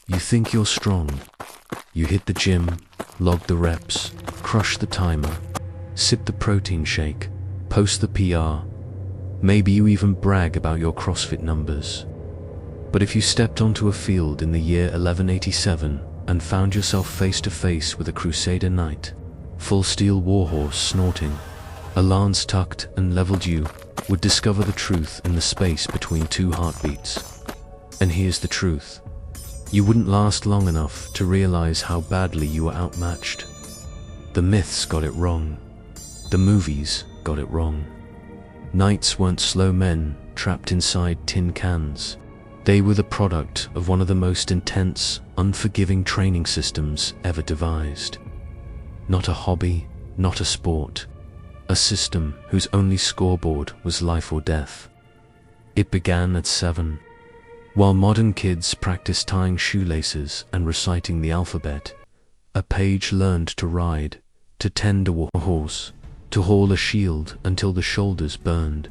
You think you're strong. You hit the gym, log the reps, crush the timer, sip the protein shake, post the PR. Maybe you even brag about your CrossFit numbers. But if you stepped onto a field in the year 1187 and found yourself face to face with a Crusader knight, full steel warhorse snorting, a lance tucked and leveled, you would discover the truth in the space between two heartbeats. And here's the truth. You wouldn't last long enough to realize how badly you were outmatched. The myths got it wrong. The movies got it wrong. Knights weren't slow men trapped inside tin cans. They were the product of one of the most intense, unforgiving training systems ever devised. Not a hobby, not a sport. A system whose only scoreboard was life or death. It began at 7. While modern kids practice tying shoelaces and reciting the alphabet, a page learned to ride, to tend a horse, to haul a shield until the shoulders burned,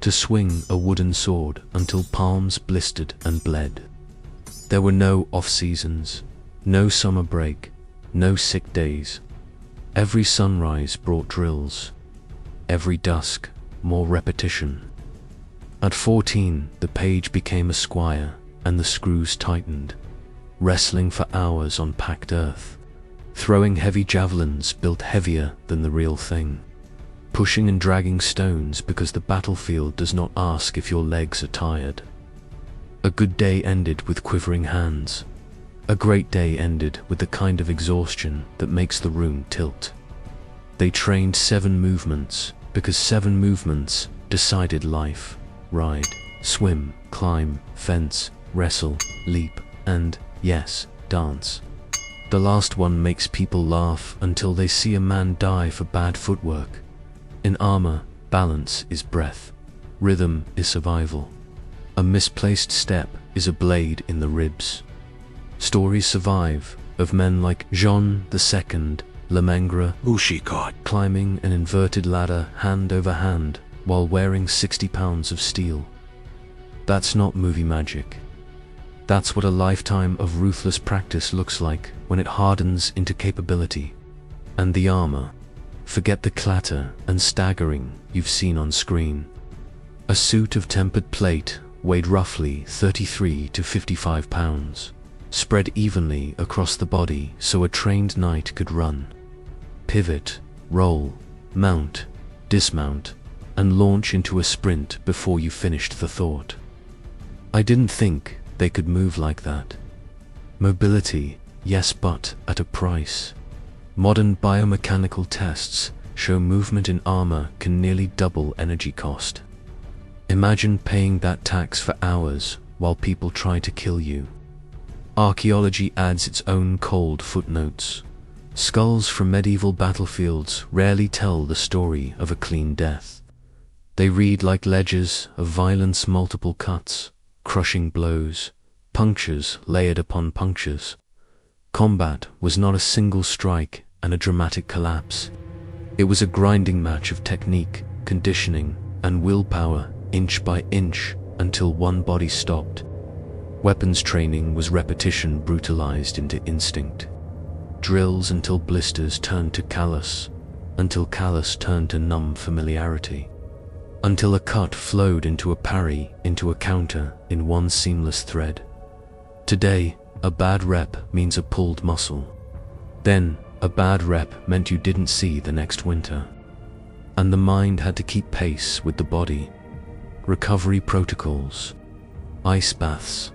to swing a wooden sword until palms blistered and bled. There were no off-seasons, no summer break, no sick days. Every sunrise brought drills. Every dusk, more repetition. At 14, the page became a squire, and the screws tightened, wrestling for hours on packed earth, throwing heavy javelins built heavier than the real thing, pushing and dragging stones because the battlefield does not ask if your legs are tired. A good day ended with quivering hands. A great day ended with the kind of exhaustion that makes the room tilt. They trained 7 movements, because 7 movements decided life. Ride, swim, climb, fence, wrestle, leap, and, yes, dance. The last one makes people laugh until they see a man die for bad footwork. In armor, balance is breath. Rhythm is survival. A misplaced step is a blade in the ribs. Stories survive of men like Jean II, Lemengre, Ushikot, climbing an inverted ladder hand over hand while wearing 60 pounds of steel. That's not movie magic. That's what a lifetime of ruthless practice looks like when it hardens into capability. And the armor, forget the clatter and staggering you've seen on screen. A suit of tempered plate weighed roughly 33 to 55 pounds, spread evenly across the body so a trained knight could run, pivot, roll, mount, dismount, and launch into a sprint before you finished the thought. I didn't think they could move like that. Mobility, yes, but at a price. Modern biomechanical tests show movement in armor can nearly double energy cost. Imagine paying that tax for hours while people try to kill you. Archaeology adds its own cold footnotes. Skulls from medieval battlefields rarely tell the story of a clean death. They read like ledgers of violence, multiple cuts, crushing blows, punctures layered upon punctures. Combat was not a single strike and a dramatic collapse. It was a grinding match of technique, conditioning, and willpower, inch by inch, until one body stopped. Weapons training was repetition brutalized into instinct. Drills until blisters turned to callus, until callus turned to numb familiarity. Until a cut flowed into a parry, into a counter, in one seamless thread. Today, a bad rep means a pulled muscle. Then, a bad rep meant you didn't see the next winter. And the mind had to keep pace with the body. Recovery protocols, ice baths,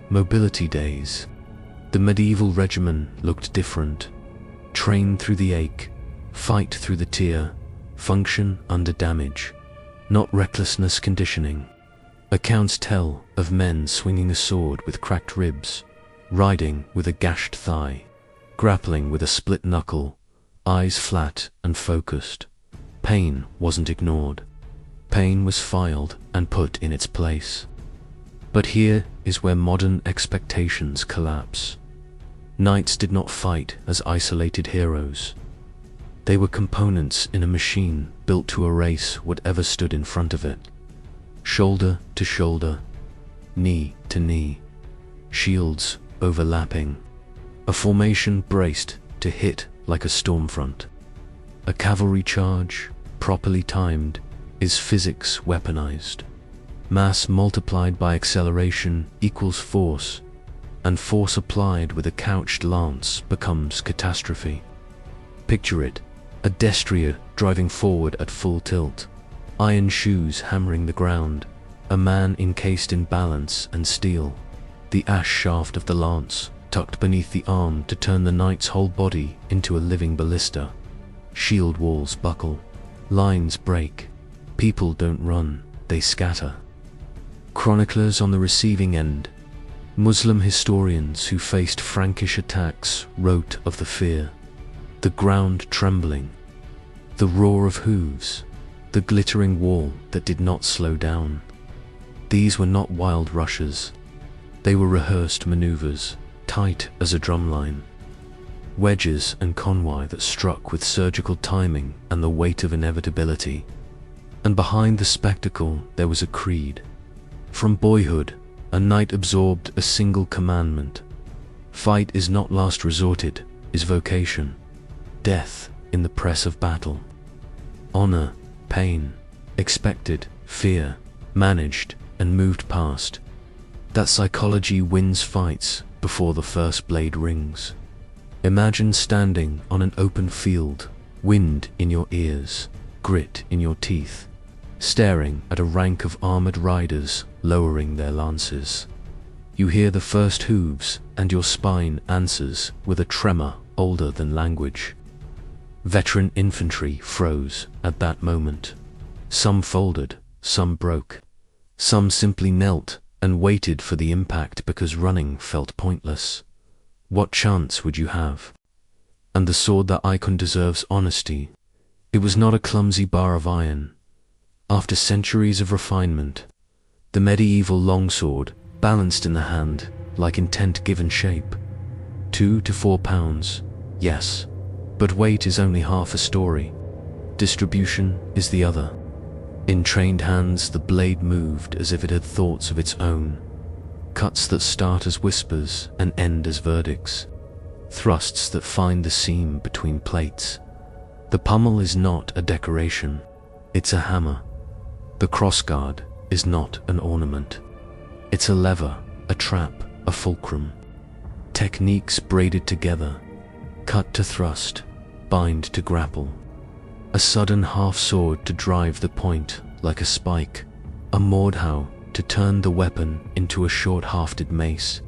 mobility days. The medieval regimen looked different. Train through the ache, fight through the tear, function under damage. Not recklessness conditioning. Accounts tell of men swinging a sword with cracked ribs, riding with a gashed thigh, grappling with a split knuckle, eyes flat and focused. Pain wasn't ignored. Pain was filed and put in its place. But here is where modern expectations collapse. Knights did not fight as isolated heroes. They were components in a machine built to erase whatever stood in front of it. Shoulder to shoulder, knee to knee, shields overlapping. A formation braced to hit like a storm front. A cavalry charge, properly timed, is physics weaponized. Mass multiplied by acceleration equals force, and force applied with a couched lance becomes catastrophe. Picture it, a destrier driving forward at full tilt, iron shoes hammering the ground, a man encased in balance and steel, the ash shaft of the lance tucked beneath the arm to turn the knight's whole body into a living ballista. Shield walls buckle, lines break, people don't run, they scatter. Chroniclers on the receiving end, Muslim historians who faced Frankish attacks wrote of the fear, the ground trembling, the roar of hooves, the glittering wall that did not slow down. These were not wild rushes. They were rehearsed maneuvers, tight as a drumline. Wedges and convoy that struck with surgical timing and the weight of inevitability. And behind the spectacle there was a creed. From boyhood, a knight absorbed a single commandment. Fight is not last resorted, is vocation. Death in the press of battle. Honor, pain, expected, fear, managed and moved past. That psychology wins fights before the first blade rings. Imagine standing on an open field, wind in your ears, grit in your teeth, staring at a rank of armored riders lowering their lances. You hear the first hooves and your spine answers with a tremor older than language. Veteran infantry froze at that moment. Some folded, some broke. Some simply knelt and waited for the impact because running felt pointless. What chance would you have? And the sword that icon deserves honesty. It was not a clumsy bar of iron. After centuries of refinement, the medieval longsword balanced in the hand like intent given shape. 2 to 4 pounds, yes, but weight is only half a story. Distribution is the other. In trained hands the blade moved as if it had thoughts of its own. Cuts that start as whispers and end as verdicts. Thrusts that find the seam between plates. The pommel is not a decoration, it's a hammer. The crossguard is not an ornament. It's a lever, a trap, a fulcrum. Techniques braided together, cut to thrust, bind to grapple. A sudden half-sword to drive the point like a spike, a mordhau to turn the weapon into a short-hafted mace.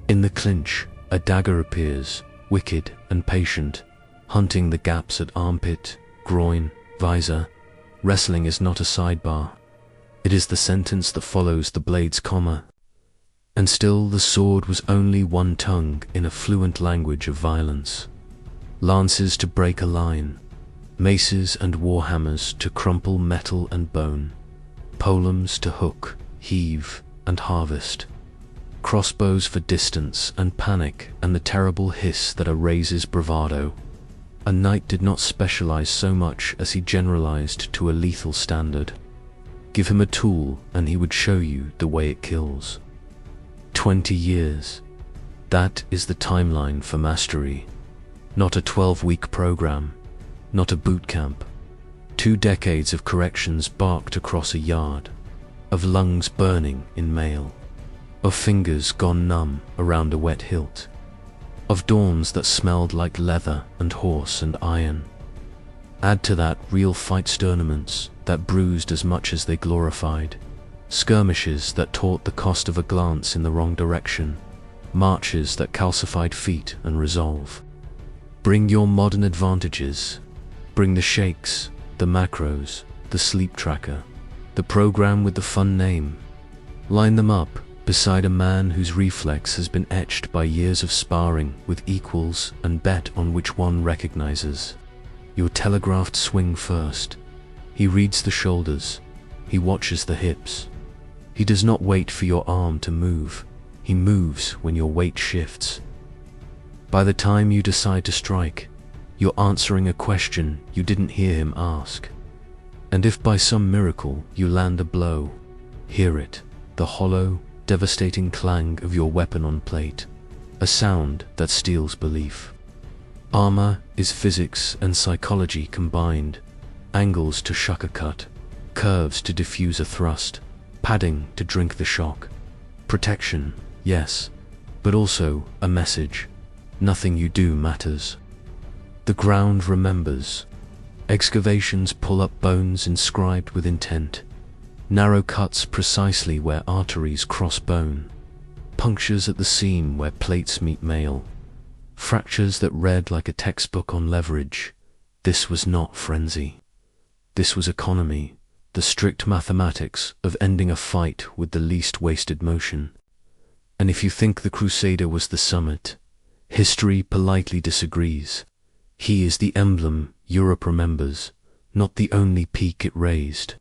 In the clinch, a dagger appears, wicked and patient, hunting the gaps at armpit, groin, visor. Wrestling is not a sidebar. It is the sentence that follows the blade's comma. And still the sword was only one tongue in a fluent language of violence. Lances to break a line, maces and warhammers to crumple metal and bone, polearms to hook, heave and harvest, crossbows for distance and panic and the terrible hiss that erases bravado. A knight did not specialize so much as he generalized to a lethal standard. Give him a tool and he would show you the way it kills. 20 years. That is the timeline for mastery. Not a 12-week program, not a boot camp. 2 decades of corrections barked across a yard, of lungs burning in mail, of fingers gone numb around a wet hilt, of dawns that smelled like leather and horse and iron. Add to that real fights tournaments that bruised as much as they glorified, skirmishes that taught the cost of a glance in the wrong direction, marches that calcified feet and resolve. Bring your modern advantages. Bring the shakes, the macros, the sleep tracker, the program with the fun name. Line them up beside a man whose reflex has been etched by years of sparring with equals and bet on which one recognizes. Your telegraphed swing first. He reads the shoulders. He watches the hips. He does not wait for your arm to move. He moves when your weight shifts. By the time you decide to strike, you're answering a question you didn't hear him ask. And if by some miracle you land a blow, hear it, the hollow, devastating clang of your weapon on plate, a sound that steals belief. Armor is physics and psychology combined, angles to shuck a cut, curves to diffuse a thrust, padding to drink the shock. Protection, yes, but also a message. Nothing you do matters. The ground remembers. Excavations pull up bones inscribed with intent. Narrow cuts precisely where arteries cross bone. Punctures at the seam where plates meet mail. Fractures that read like a textbook on leverage. This was not frenzy. This was economy, the strict mathematics of ending a fight with the least wasted motion. And if you think the Crusader was the summit, history politely disagrees. He is the emblem Europe remembers, not the only peak it raised.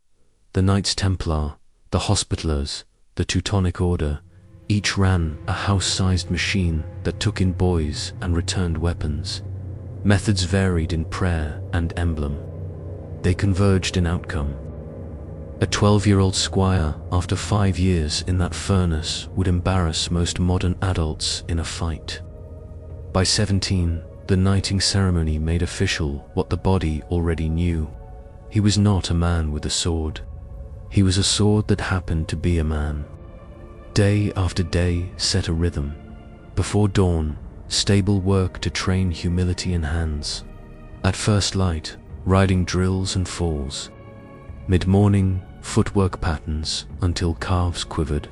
The Knights Templar, the Hospitallers, the Teutonic Order, each ran a house-sized machine that took in boys and returned weapons. Methods varied in prayer and emblem. They converged in outcome. A 12-year-old squire, after 5 years in that furnace, would embarrass most modern adults in a fight. By 17, the knighting ceremony made official what the body already knew. He was not a man with a sword. He was a sword that happened to be a man. Day after day set a rhythm. Before dawn, stable work to train humility in hands. At first light, riding drills and falls. Mid-morning, footwork patterns until calves quivered.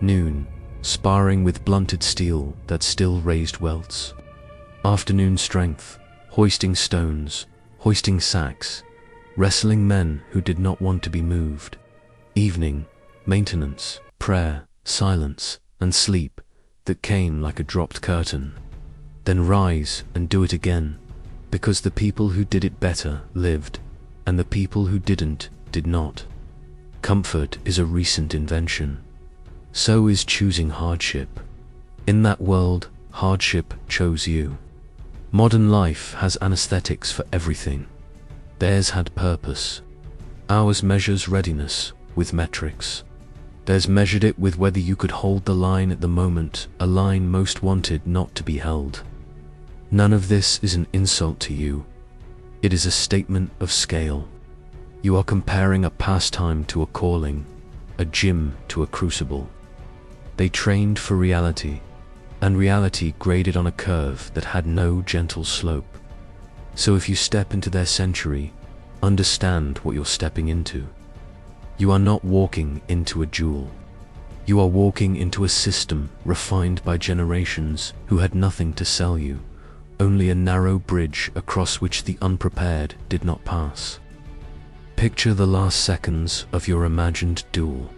Noon, sparring with blunted steel that still raised welts. Afternoon strength, hoisting stones, hoisting sacks, wrestling men who did not want to be moved. Evening, maintenance, prayer, silence, and sleep that came like a dropped curtain. Then rise and do it again, because the people who did it better lived, and the people who didn't did not. Comfort is a recent invention. So is choosing hardship. In that world, hardship chose you. Modern life has anesthetics for everything. Theirs had purpose. Ours measures readiness with metrics. Theirs measured it with whether you could hold the line at the moment, a line most wanted not to be held. None of this is an insult to you. It is a statement of scale. You are comparing a pastime to a calling, a gym to a crucible. They trained for reality, and reality graded on a curve that had no gentle slope. So if you step into their century, understand what you're stepping into. You are not walking into a jewel. You are walking into a system refined by generations who had nothing to sell you, only a narrow bridge across which the unprepared did not pass. Picture the last seconds of your imagined duel.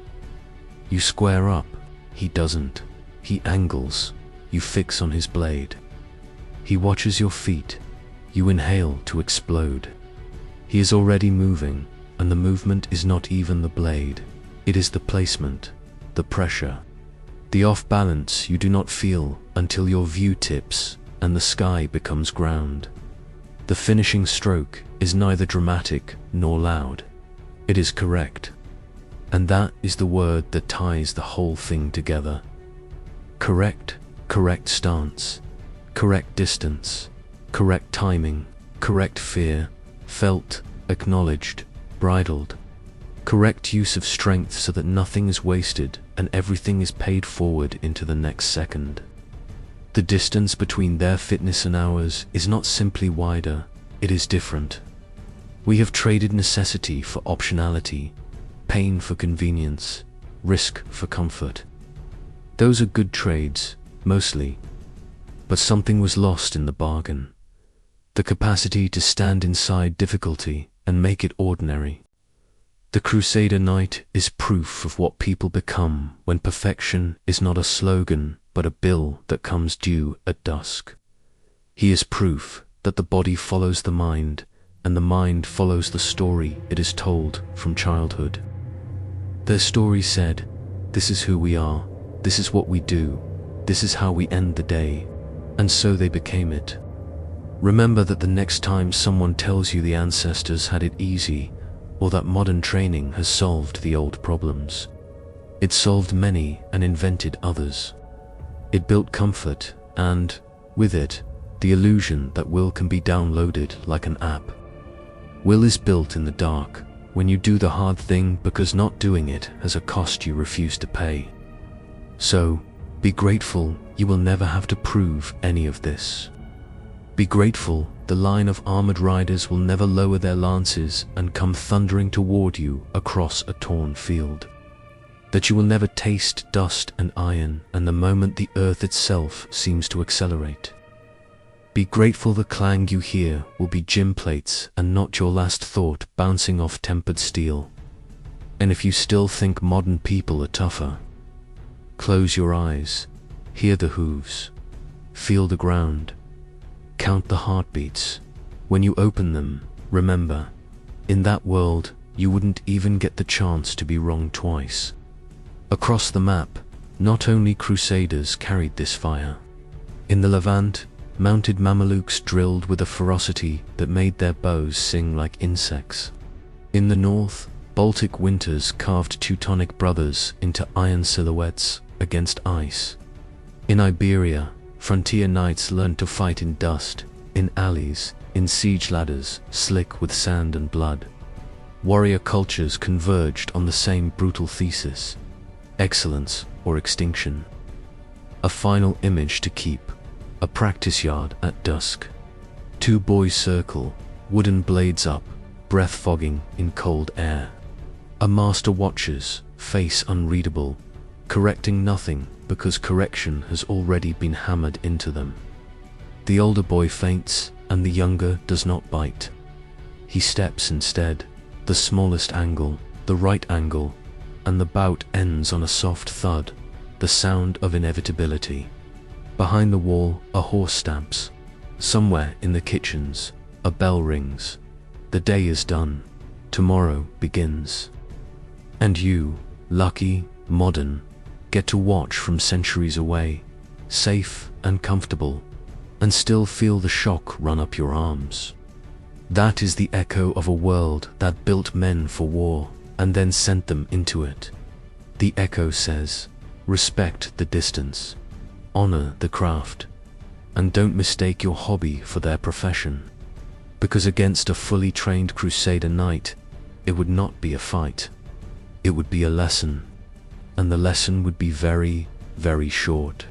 You square up, he doesn't. He angles, you fix on his blade. He watches your feet, you inhale to explode. He is already moving, and the movement is not even the blade. It is the placement, the pressure. The off-balance you do not feel until your view tips and the sky becomes ground. The finishing stroke is neither dramatic nor loud. It is correct. And that is the word that ties the whole thing together. Correct, correct stance, correct distance, correct timing, correct fear, felt, acknowledged, bridled. Correct use of strength so that nothing is wasted and everything is paid forward into the next second. The distance between their fitness and ours is not simply wider, it is different. We have traded necessity for optionality, pain for convenience, risk for comfort. Those are good trades, mostly, but something was lost in the bargain. The capacity to stand inside difficulty and make it ordinary. The Crusader Knight is proof of what people become when perfection is not a slogan but a bill that comes due at dusk. He is proof that the body follows the mind and the mind follows the story it is told from childhood. Their story said, "This is who we are, this is what we do, this is how we end the day," and so they became it. Remember that the next time someone tells you the ancestors had it easy, or that modern training has solved the old problems. It solved many and invented others. It built comfort and, with it, the illusion that will can be downloaded like an app. Will is built in the dark, when you do the hard thing because not doing it has a cost you refuse to pay. So, be grateful you will never have to prove any of this. Be grateful the line of armored riders will never lower their lances and come thundering toward you across a torn field. That you will never taste dust and iron and the moment the earth itself seems to accelerate. Be grateful the clang you hear will be gym plates and not your last thought bouncing off tempered steel. And if you still think modern people are tougher, close your eyes, hear the hooves, feel the ground, count the heartbeats. When you open them, remember, in that world, you wouldn't even get the chance to be wrong twice. Across the map, not only Crusaders carried this fire. In the Levant, mounted Mamelukes drilled with a ferocity that made their bows sing like insects. In the north, Baltic winters carved Teutonic brothers into iron silhouettes against ice. In Iberia, frontier knights learned to fight in dust, in alleys, in siege ladders slick with sand and blood. Warrior cultures converged on the same brutal thesis: excellence or extinction. A final image to keep, a practice yard at dusk. Two boys circle, wooden blades up, breath fogging in cold air. A master watches, face unreadable, correcting nothing because correction has already been hammered into them. The older boy faints, and the younger does not bite. He steps instead, the smallest angle, the right angle, and the bout ends on a soft thud, the sound of inevitability. Behind the wall, a horse stamps. Somewhere in the kitchens, a bell rings. The day is done. Tomorrow begins. And you, lucky, modern, get to watch from centuries away, safe and comfortable, and still feel the shock run up your arms. That is the echo of a world that built men for war and then sent them into it. The echo says, respect the distance, honor the craft, and don't mistake your hobby for their profession. Because against a fully trained Crusader knight, it would not be a fight. It would be a lesson, and the lesson would be very, very short.